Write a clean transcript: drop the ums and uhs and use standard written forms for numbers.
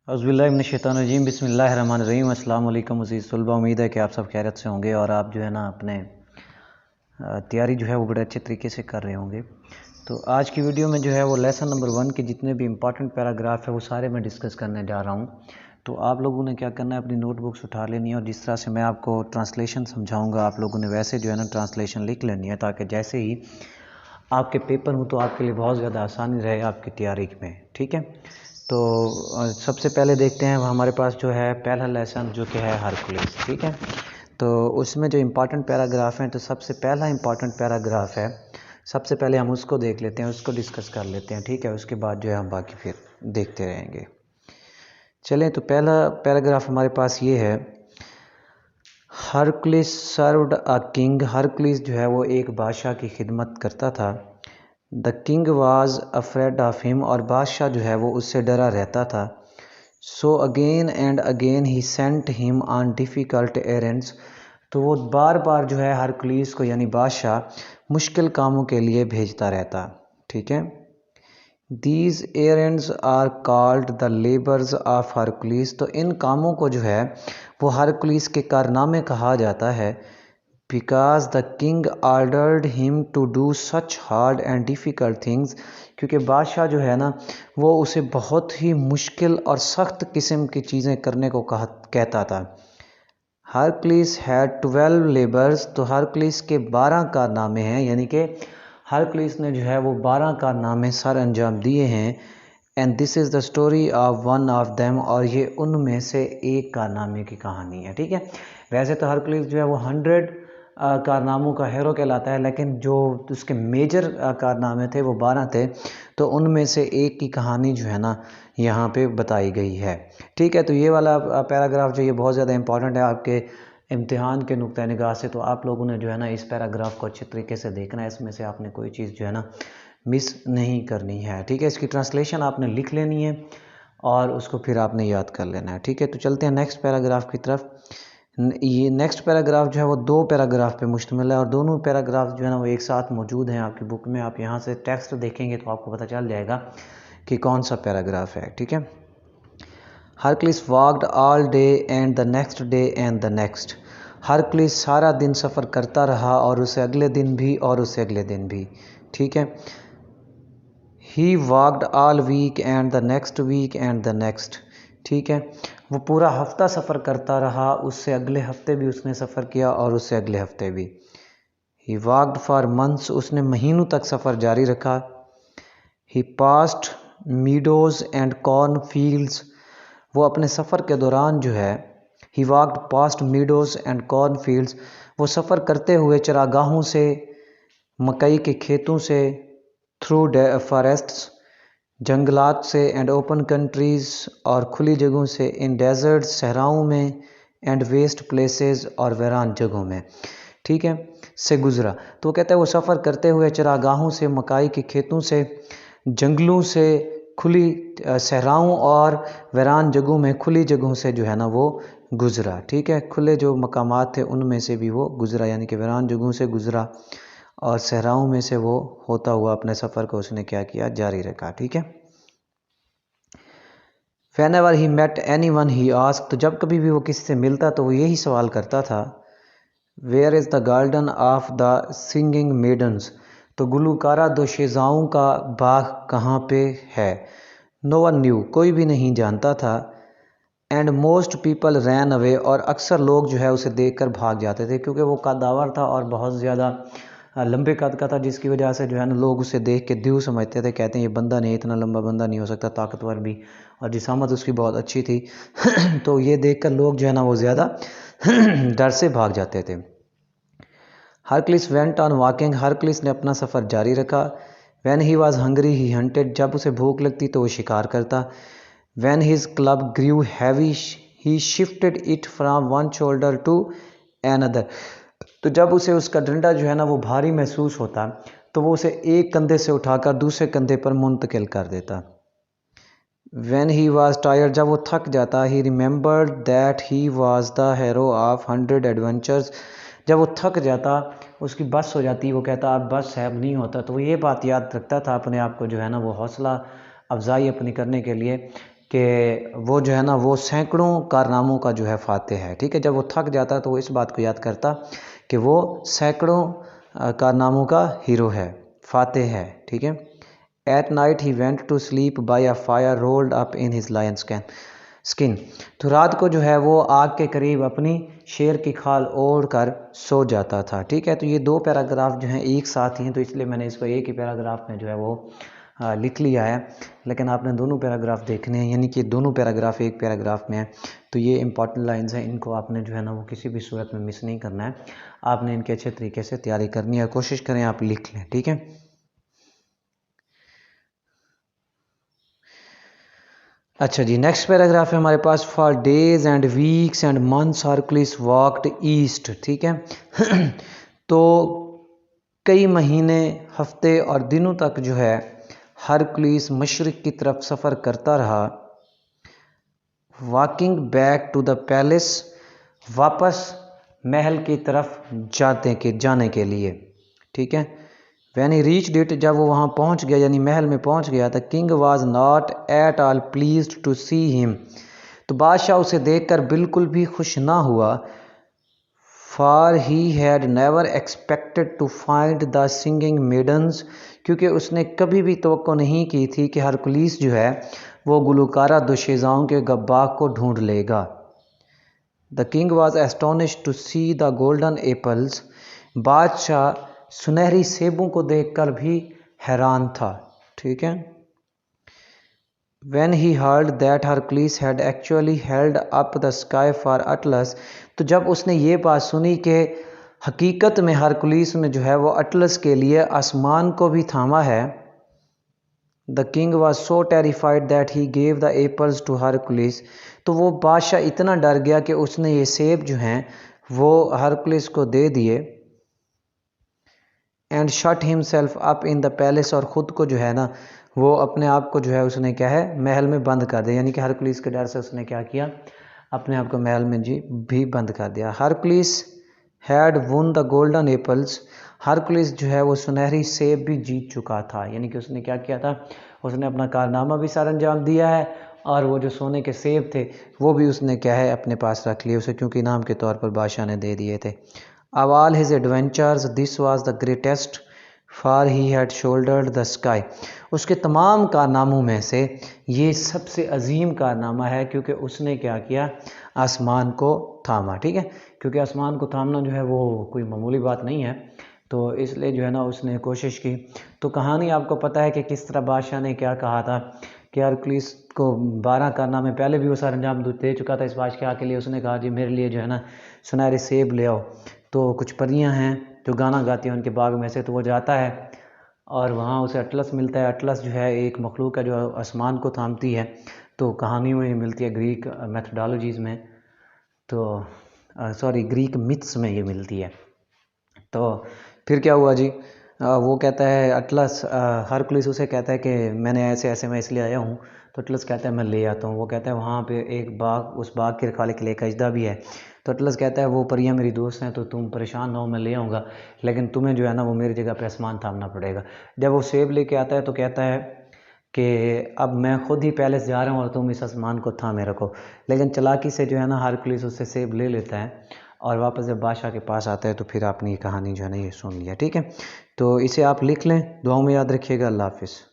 औज़ुबिल्लाहिमिनश्शैतानिर्रजीम बिस्मिल्लाहिर्रहमानिर्रहीम। अस्सलाम वालेकुम अज़ीज़ तलबा, उम्मीद है कि आप सब खैरियत से होंगे और आप जो है ना अपने तैयारी जो है वो बड़े अच्छे तरीके से कर रहे होंगे। तो आज की वीडियो में जो है वो लेसन नंबर 1 के जितने भी इंपॉर्टेंट पैराग्राफ है वो सारे मैं डिस्कस करने जा रहा हूँ। तो आप लोगों ने क्या करना है, अपनी नोटबुक्स उठा लेनी है और जिस तरह से मैं आपको ट्रांसलेशन समझाऊँगा आप लोगों ने वैसे जो है ना ट्रांसलेशन लिख लेनी है, ताकि जैसे ही आपके पेपर हो तो आपके लिए बहुत ज़्यादा आसानी रहे आपकी तैयारी में। ठीक है, तो सबसे पहले देखते हैं हमारे पास जो है पहला लेसन जो कि है हरकुलिस। ठीक है, तो उसमें जो इम्पॉर्टेंट पैराग्राफ हैं, तो सबसे पहला इम्पॉर्टेंट पैराग्राफ है, सबसे पहले हम उसको देख लेते हैं, उसको डिस्कस कर लेते हैं। ठीक है, उसके बाद जो है हम बाकी फिर देखते रहेंगे। चलें, तो पहला पैराग्राफ हमारे पास ये है, Hercules served a king. Hercules जो है वो एक बादशाह की खिदमत करता था। The king was afraid of him, और बादशाह जो है वो उससे डरा रहता था। So again and again he sent him on difficult errands, तो वो बार बार जो है हरकुलिस को यानी बादशाह मुश्किल कामों के लिए भेजता रहता। ठीक है, these errands are called the labours of Hercules, तो इन कामों को जो है वो हरकुलिस के कारनामे कहा जाता है। Because the king ordered him to do such hard and difficult things, क्योंकि बादशाह जो है ना वो उसे बहुत ही मुश्किल और सख्त किस्म की चीज़ें करने को कहता था। हरकुलिस हैड 12 लेबर्स, तो हरकुलिस के 12 कारनामे हैं, यानी कि हरकुलिस ने जो है वो 12 कारनामे सर अंजाम दिए हैं। And this is the story of one of them, और ये उनमें से एक कारनामे की कहानी है। ठीक है, वैसे तो हरकुलिस जो है वो 100 कारनामों का हीरो कहलाता है, लेकिन जो उसके मेजर कारनामे थे वो 12 थे, तो उनमें से एक की कहानी जो है ना यहाँ पे बताई गई है। ठीक है, तो ये वाला पैराग्राफ जो ये बहुत ज़्यादा इंपॉर्टेंट है आपके इम्तिहान के नुक्ता निगाह से, तो आप लोगों ने जो है ना इस पैराग्राफ को अच्छे तरीके से देखना है, इसमें से आपने कोई चीज़ जो है ना मिस नहीं करनी है। ठीक है, इसकी ट्रांसलेशन आपने लिख लेनी है और उसको फिर आपने याद कर लेना है। ठीक है, तो चलते हैं नेक्स्ट पैराग्राफ की तरफ। ये नेक्स्ट पैराग्राफ जो है वो 2 पैराग्राफ पे मुश्तमिल है, और दोनों पैराग्राफ जो है ना वो एक साथ मौजूद हैं आपकी बुक में। आप यहाँ से टेक्स्ट देखेंगे तो आपको पता चल जाएगा कि कौन सा पैराग्राफ है। ठीक है, Hercules walked all day and the next day and the next, Hercules सारा दिन सफ़र करता रहा और उससे अगले दिन भी और उससे अगले दिन भी। ठीक है, he walked all week and the next week and the next. ठीक है, वो पूरा हफ्ता सफ़र करता रहा, उससे अगले हफ्ते भी उसने सफ़र किया और उससे अगले हफ्ते भी। ही वॉक्ड फॉर मंथ्स, उसने महीनों तक सफ़र जारी रखा। He past meadows and corn fields, वो अपने सफ़र के दौरान जो है he walked past meadows and corn fields, वो सफ़र करते हुए चरागाहों से, मकई के खेतों से, थ्रू फॉरेस्ट्स, जंगलात से, एंड ओपन कंट्रीज़, और खुली जगहों से, इन डेजर्ट, सहराओं में, एंड वेस्ट प्लेसेस, और वीरान जगहों में। ठीक है, से गुज़रा। तो वो कहता है वो सफ़र करते हुए चरागाहों से, मकाई के खेतों से, जंगलों से, खुली सहराओं और वीरान जगहों में, खुली जगहों से जो है ना वो गुज़रा। ठीक है, खुले जो मकामात थे उनमें से भी वो गुज़रा, यानी कि वीरान जगहों से गुज़रा और सहराओं में से वो होता हुआ अपने सफ़र को उसने क्या किया, जारी रखा। ठीक है, whenever he met anyone he asked, तो जब कभी भी वो किसी से मिलता तो वो यही सवाल करता था, where is the garden of the singing maidens, तो गुलूकारा दोशीज़ाओं का बाग कहाँ पे है। नो वन न्यू, कोई भी नहीं जानता था। And most people ran away, और अक्सर लोग जो है उसे देखकर भाग जाते थे, क्योंकि वो कद्दावर था और बहुत ज़्यादा लंबे कद का था, जिसकी वजह से जो है ना लोग उसे देख के द्यू समझते थे, कहते हैं ये बंदा नहीं, इतना लंबा बंदा नहीं हो सकता, ताकतवर भी, और जिसामत उसकी बहुत अच्छी थी तो ये देखकर लोग जो है ना वो ज़्यादा डर से भाग जाते थे। Hercules went on walking, Hercules ने अपना सफ़र जारी रखा। When he was hungry he hunted, जब उसे भूख लगती तो वो शिकार करता। When his club grew heavy he shifted it from one shoulder to another, तो जब उसे उसका डंडा जो है ना वो भारी महसूस होता तो वो उसे एक कंधे से उठाकर दूसरे कंधे पर मुंतकिल कर देता। When he was tired, जब वो थक जाता, he remembered that he was the hero of 100 adventures, जब वो थक जाता, उसकी बस हो जाती, वो कहता अब बस है, अब नहीं होता, तो वो ये बात याद रखता था अपने आप को जो है ना वो हौसला अफजाई अपनी करने के लिए कि वो जो है ना वो सैकड़ों कारनामों का जो है फाते है। ठीक है, जब वो थक जाता तो वो इस बात को याद करता कि वो सैकड़ों कारनामों का हीरो है, फाते है। ठीक है। At night he went to sleep by a fire rolled up in his lion skin. तो रात को जो है वो आग के करीब अपनी शेर की खाल ओढ़ कर सो जाता था। ठीक है, तो ये दो पैराग्राफ जो हैं एक साथ ही हैं, तो इसलिए मैंने इसको एक ही पैराग्राफ में जो है वो लिख लिया है। लेकिन आपने दोनों पैराग्राफ देखने हैं, यानी कि दोनों पैराग्राफ एक पैराग्राफ में है। तो ये इंपॉर्टेंट लाइंस हैं, इनको आपने जो है ना वो किसी भी सूरत में मिस नहीं करना है। आपने इनके अच्छे तरीके से तैयारी करनी है, कोशिश करें आप लिख लें। ठीक है। अच्छा जी, नेक्स्ट पैराग्राफ है हमारे पास। For days and weeks and months Hercules walked east. ठीक है। तो कई महीने, हफ्ते और दिनों तक जो है हरकुलिस मशरिक की तरफ सफ़र करता रहा। Walking back to the palace, वापस महल की तरफ जाने के लिए। ठीक है। वैन ही रीच्ड इट, जब वो वहाँ पहुँच गया यानी महल में पहुँच गया, the king was not at all pleased to see him. तो बादशाह उसे देखकर बिल्कुल भी खुश ना हुआ। For he had never expected to find the singing maidens, क्योंकि उसने कभी भी तवक्को नहीं की थी कि हरकुलिस जो है वो गुलकारा दोशीज़ाओं के गब्बाक को ढूंढ लेगा। The king was astonished to see the golden apples, बादशाह सुनहरी सेबों को देखकर भी हैरान था। ठीक है। When he heard that Hercules had actually held up the sky for Atlas, तो जब उसने ये बात सुनी कि हकीकत में हरकुलिस ने जो है वो अटलस के लिए आसमान को भी थामा है, the king was so terrified that he gave the apples to Hercules, तो वो बादशाह इतना डर गया कि उसने ये सेब जो हैं वो हरकुलिस को दे दिए। And shut himself up in the palace, और ख़ुद को जो है ना वो अपने आप को जो है उसने क्या है महल में बंद कर दिया, यानी कि हरकुलिस के डर से उसने क्या किया, अपने आप को महल में जी भी बंद कर दिया। Hercules had won the golden apples, Hercules जो है वो सुनहरी सेब भी जीत चुका था, यानी कि उसने क्या किया था, उसने अपना कारनामा भी सर अंजाम दिया है और वो जो सोने के सेब थे वो भी उसने क्या है अपने पास रख लिए उसे, क्योंकि इनाम के तौर पर बादशाह ने दे दिए थे। Of all his adventures, this was the greatest, for he had shouldered the sky. उसके तमाम कारनामों में से ये सबसे अजीम कारनामा है, क्योंकि उसने क्या किया, आसमान को थामा। ठीक है, क्योंकि आसमान को थामना जो है वो कोई मामूली बात नहीं है, तो इसलिए जो है ना उसने कोशिश की। तो कहानी आपको पता है कि किस तरह बादशाह ने क्या कहा था कि हरकुलिस को 12 कारनामे पहले भी वो सर अंजाम दे चुका था इस बादशाह के लिए। उसने कहा जी मेरे लिए जो है ना सुनहरे सेब ले आओ। तो कुछ परियां हैं जो गाना गाती हैं उनके बाग में से, तो वो जाता है और वहाँ उसे अटलस मिलता है। अटलस जो है एक मखलूक है जो आसमान को थामती है, तो कहानी में मिलती है ग्रीक मैथडोलॉजीज़ में, तो सॉरी ग्रीक मिथ्स में ये मिलती है। तो फिर क्या हुआ जी, वो कहता है अटलस, हरकुलिस उसे कहता है कि मैंने ऐसे ऐसे मैं इसलिए आया हूँ। तो अटलस कहता है मैं ले आता हूँ। वो कहता है वहाँ पे एक बाग, उस बाग के रखवाले के लिए एक अजदा भी है। तो अटलस कहता है वो परियां मेरी दोस्त हैं, तो तुम परेशान ना हो, मैं ले आऊँगा, लेकिन तुम्हें जो है ना वो मेरी जगह पे आसमान थामना पड़ेगा। जब वो सेब लेके आता है तो कहता है कि अब मैं खुद ही पैलेस जा रहा हूँ और तुम इस आसमान को थामे रखो। लेकिन चालाकी से जो है ना हरकुलिस उससे सेब ले लेता है और वापस जब बादशाह के पास आता है तो फिर आपने ये कहानी जो है ना ये सुन लिया। ठीक है, तो इसे आप लिख लें, दुआओं में याद रखिएगा। अल्लाह हाफिज़।